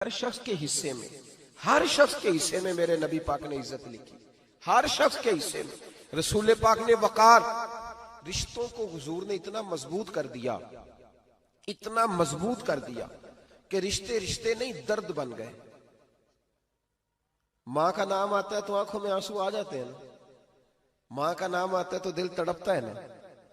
हर शख्स के हिस्से में, हर शख्स के हिस्से में मेरे नबी पाक ने इज्जत लिखी। हर शख्स के हिस्से में रसूल पाक ने वकार, रिश्तों को हुजूर ने इतना मजबूत कर दिया, इतना मजबूत कर दिया कि रिश्ते रिश्ते नहीं दर्द बन गए। मां का नाम आता है तो आंखों में आंसू आ जाते हैं ना, मां का नाम आता है तो दिल तड़पता है ना।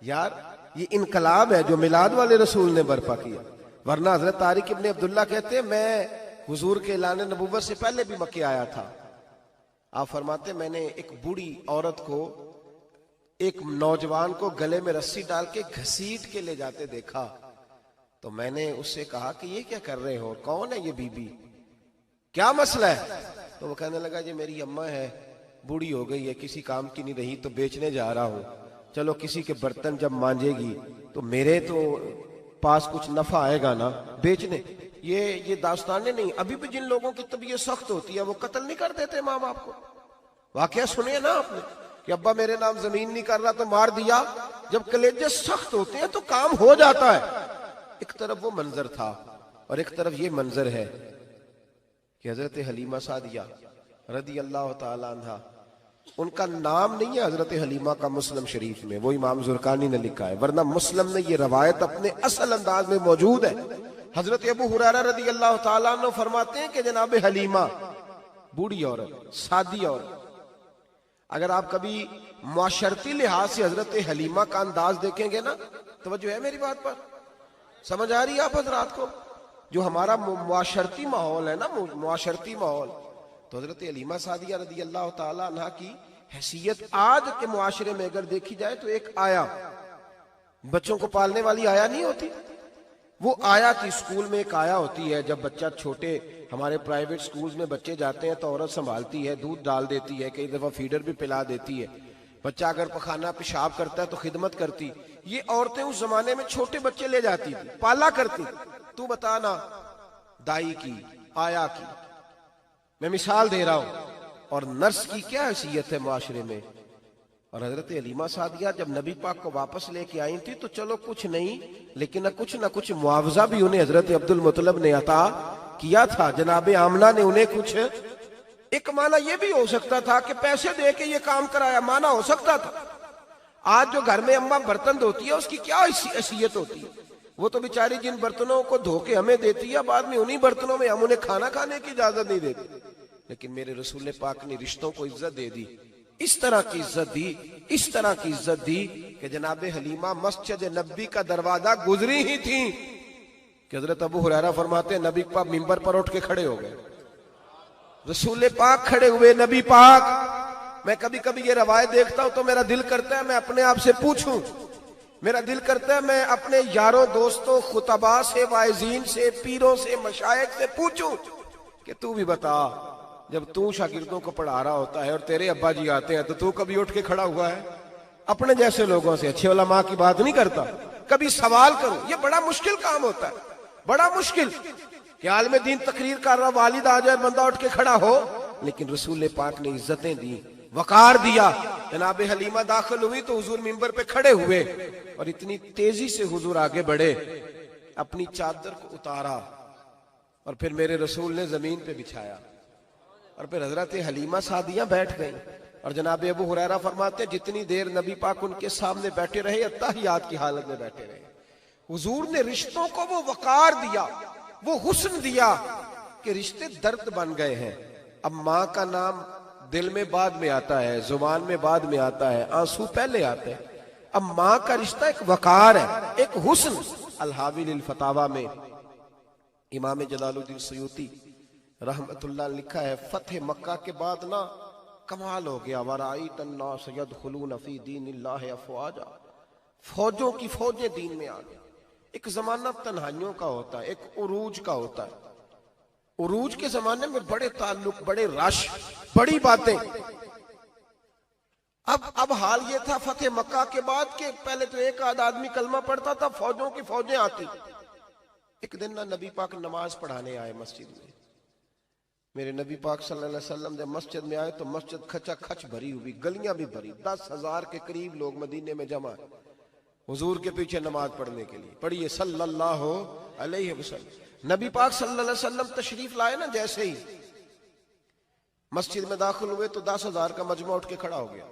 यार ये इनकलाब है जो मिलाद वाले रसूल ने बर्पा किया। वरना हजरत तारिक इब्ने अब्दुल्ला कहते हैं मैं हुजूर के ऐलान नबूवत से पहले भी मक्के आया था। आप फरमाते मैंने एक बूढ़ी औरत को एक नौजवान को गले में रस्सी डाल के घसीट के ले जाते देखा, तो मैंने उससे कहा कि ये क्या कर रहे हो, कौन है ये बीबी, क्या मसला है? तो वो कहने लगा जी मेरी अम्मा है, बूढ़ी हो गई है, किसी काम की नहीं रही तो बेचने जा रहा हूं, चलो किसी के बर्तन जब मांजेगी तो मेरे तो पास कुछ नफा आएगा ना बेचने। ये दास्तानें नहीं। अभी भी जिन लोगों की तबीयत सख्त होती है वो कत्ल नहीं कर देते माँ बाप को। वाकया सुनिए ना आपने कि अब्बा मेरे नाम जमीन नहीं कर रहा तो मार दिया। जब कलेजे सख्त होते हैं तो काम हो जाता है। एक तरफ वो मंजर था और एक तरफ ये मंजर है कि हजरत हलीमा सादिया रदी अल्लाह ताला अन्हा, उनका नाम नहीं है हजरत हलीमा का मुस्लिम शरीफ में, वो इमाम जुरकानी ने लिखा है, वरना मुस्लिम में ये रवायत अपने असल अंदाज में मौजूद है। हजरत अबू हुरैरा रदी अल्लाह ताला अन्हु फरमाते हैं कि जनाब हलीमा बूढ़ी औरत, सादी औरत। अगर आप कभी मुआशरती लिहाज से हजरत हलीमा का अंदाज देखेंगे ना, तवज्जो है मेरी बात पर, समझ आ रही है आप हजरात को? जो हमारा मुआशरती माहौल है ना, मुआशरती माहौल, तो हजरत हलीमा सादिया रदी अल्लाह ताला अन्हा की हैसियत आज के मुआशरे में अगर देखी जाए तो एक आया, बच्चों को पालने वाली आया नहीं होती, वो आया थी। स्कूल में एक आया होती है, जब बच्चा छोटे हमारे प्राइवेट स्कूल्स में बच्चे जाते हैं तो औरत संभालती है, दूध डाल देती है, कई दफा फीडर भी पिला देती है। बच्चा अगर पखाना पेशाब करता है तो खिदमत करती। ये औरतें उस जमाने में छोटे बच्चे ले जाती थी, पाला करती। तू बता ना, दाई की, आया की, मैं मिसाल दे रहा हूं। और नर्स की क्या हैसियत है मुआशरे में। और हजरत हलीमा सादिया जब नबी पाक को वापस लेके आई थी तो चलो कुछ नहीं, लेकिन न कुछ मुआवजा भी उन्हें हजरत अब्दुल मुत्तलिब ने अता किया था। जनाबे आमना ने उन्हें कुछ, एक माना यह भी हो सकता था कि पैसे दे के ये काम कराया, माना हो सकता था। आज जो घर में अम्मा बर्तन धोती है उसकी क्या हैसियत होती है? वो तो बेचारी जिन बर्तनों को धो के हमें देती है, बाद में उन्हीं बर्तनों में हम उन्हें खाना खाने की इजाजत नहीं देते। लेकिन मेरे रसूल पाक ने रिश्तों को इज्जत दे दी, इस तरह की इज्जत दी, इस तरह की इज्जत दी कि जनाबे हलीमा मस्जिद नबी का दरवाजा गुजरी ही थी कि हजरत अबू हुरैरा फरमाते हैं नबी पाक मिंबर पर उठ के खड़े हो गए। रसूल पाक खड़े हुए, नबी पाक। मैं कभी कभी ये रवायत देखता हूं तो मेरा दिल करता है मैं अपने आप से पूछूं, मेरा दिल करता है मैं अपने यारों दोस्तों खुतबा से, वाइजीन से, पीरों से, मशाइख से पूछूं कि तू भी बता, जब तू शागिर्दों को पढ़ा रहा होता है और तेरे अब्बा जी आते हैं तो तू कभी उठ के खड़ा हुआ है? अपने जैसे लोगों से, अच्छे उलमा की बात नहीं करता, कभी सवाल करो। ये बड़ा मुश्किल काम होता है, बड़ा मुश्किल कि आलिम दीन तकरीर कर रहा, वालिद आ जाए, बंदा उठ के खड़ा हो। लेकिन रसूल पाक ने इज्जतें दी, वकार दिया। जनाब हलीमा दाखिल हुई तो हुजूर मिंबर पे खड़े हुए और इतनी तेजी से हुजूर आगे बढ़े, अपनी चादर को उतारा और फिर मेरे रसूल ने जमीन पे बिछाया और फिर हजरत हलीमा सादिया बैठ गई। और जनाब अबू हुरैरा फरमाते हैं जितनी देर नबी पाक उनके सामने बैठे रहे, अत्ताहियात की हालत में बैठे रहे। हुजूर ने रिश्तों को वो वकार दिया, वो हुस्न दिया कि रिश्ते दर्द बन गए हैं। अब माँ का नाम दिल में बाद में आता है, जुबान में बाद में आता है, आंसू पहले आते हैं। अब माँ का रिश्ता एक वकार है, एक हुस्न। अल-हावी लिल फतावा में इमाम जलालुद्दीन सयूती रहमतुल्लाह लिखा है, फतेह मक्का के बाद ना कमाल हो गया, वराईत अन्नास यदखुलून फी दीनिल्लाहि अफवाजा, फौजों की फौजें दीन में आ गई। एक जमाना तन्हाइयों का होता है, एक उरूज का होता है। उरूज के जमाने में बड़े ताल्लुक, बड़े रश, बड़ी बातें। अब हाल ये था फतेह मक्का के बाद के पहले तो एक आध आदमी कलमा पढ़ता था, फौजों की फौजें आती। एक दिन ना नबी पाक नमाज पढ़ाने आए मस्जिद में। मेरे नबी पाक सल्लल्लाहु अलैहि वसल्लम जब मस्जिद में आए तो मस्जिद खचा खच भरी हुई, गलियां भी भरी, 10,000 के करीब लोग मदीने में जमा हुजूर के पीछे नमाज पढ़ने के लिए। पढ़िए सल्लल्लाहु अलैहि वसल्लम। नबी पाक सल्लल्लाहु अलैहि वसल्लम तशरीफ लाए ना, जैसे ही मस्जिद में दाखिल हुए तो 10,000 का मजमा उठ के खड़ा हो गया।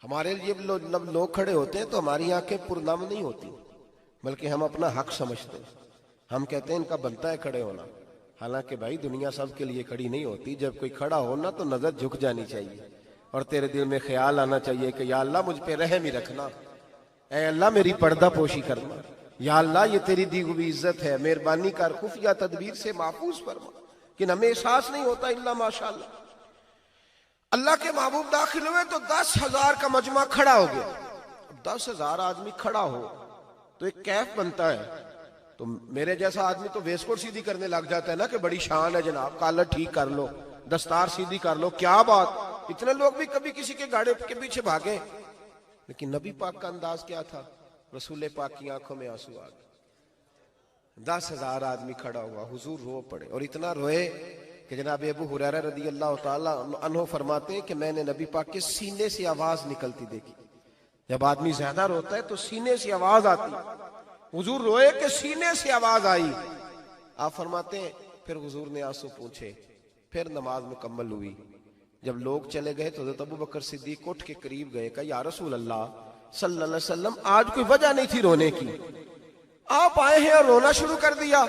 हमारे लिए लोग खड़े होते हैं तो हमारी आंखें पुरनम नहीं होती, बल्कि हम अपना हक समझते हैं। हम कहते हैं इनका बनता है खड़े होना। हालांकि भाई दुनिया सबके लिए खड़ी नहीं होती। जब कोई खड़ा हो ना तो नजर झुक जानी चाहिए और तेरे दिल में ख्याल आना चाहिए कि या अल्लाह मुझ पे रहम ही रखना, ऐ अल्लाह मेरी पर्दा पोशी करना, या अल्लाह ये तेरी दी हुई इज्जत है, मेहरबानी कर खुफिया तदबीर से महफूज फरमा। कि हमें एहसास नहीं होता इल्ला माशाअल्लाह। अल्लाह के महबूब दाखिल हुए तो 10,000 का मजमा खड़ा हो गया। 10,000 आदमी खड़ा हो तो एक कैफ बनता है। तो मेरे जैसा आदमी तो वेस्टकोट सीधी करने लग जाता है ना कि बड़ी शान है जनाब, कॉलर ठीक कर लो, दस्तार सीधी कर लो, क्या बात। इतने लोग भी कभी किसी के गाड़े के पीछे भागे। लेकिन नबी पाक का अंदाज क्या था? रसूल पाक की आंखों में आंसू आ गए। 10,000 आदमी खड़ा हुआ, हुजूर रो पड़े और इतना रोए कि जनाब अबू हुरैरा रदी अल्लाह ताला अन्हु फरमाते हैं कि मैंने नबी पाक के सीने से आवाज निकलती देखी। जब आदमी ज्यादा रोता है तो सीने से आवाज आती। हुजूर रोए कि सीने से आवाज आई। आप फरमाते हैं फिर हुजूर ने आंसू पूछे, फिर नमाज मुकम्मल हुई। जब लोग चले गए तो हज़रत अबू बकर सिद्दीक उठ के करीब गए, कहा या रसूल अल्लाह सल्लल्लाहु अलैहि वसल्लम, आज कोई वजह नहीं थी रोने की, आप आए हैं और रोना शुरू कर दिया।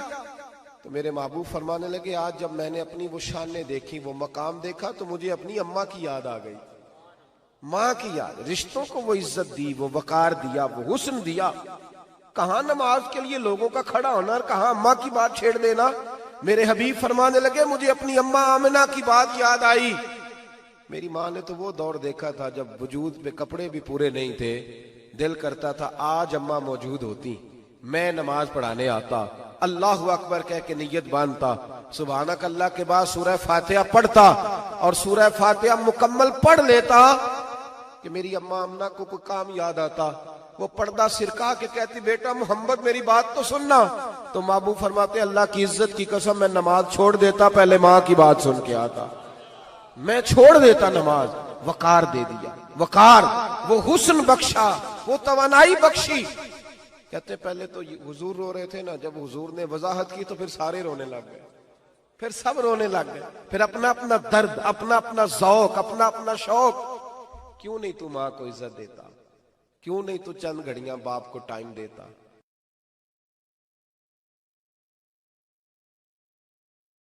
तो मेरे महबूब फरमाने लगे, आज जब मैंने अपनी वो शानें देखी, वो मकाम देखा, तो मुझे अपनी अम्मा की याद आ गई, माँ की याद। रिश्तों को वो इज्जत दी, वो वकार दिया, वो हुस्न दिया। कहां नमाज के लिए लोगों का खड़ा होना और कहां अम्मा की बात छेड़ देना। मेरे हबीब फरमाने लगे, मुझे अपनी अम्मा आमिना की बात याद आई। मेरी माँ ने तो वो दौर देखा था जब वजूद पे कपड़े भी पूरे नहीं थे, दिल करता था आज अम्मा मौजूद होती, मैं नमाज पढ़ाने आता, अल्लाह अकबर कह के नियत बांधता, सुभानक अल्लाह के बाद सूरह फातिहा पढ़ता और सूरह फातिहा मुकम्मल पढ़ लेता कि मेरी अम्मा अम्मा को कोई काम याद आता। वो पर्दा सिरका के कहती, बेटा मोहम्मद मेरी बात तो सुनना। तो महबूब फरमाते, अल्लाह की इज्जत की कसम मैं नमाज छोड़ देता, पहले माँ की बात सुन के आता, मैं छोड़ देता नमाज। वकार दे दिया, वकार, वो हुस्न बख्शा, वो तवानाई बख्शी। कहते पहले तो हुजूर रो रहे थे ना, जब हुजूर ने वजाहत की तो फिर सारे रोने लग गए, फिर सब रोने लग गए। फिर अपना अपना दर्द, अपना अपना ज़ौक, अपना अपना शौक। क्यों नहीं तू माँ को इज्जत देता? क्यों नहीं तू चंद घड़ियां बाप को टाइम देता?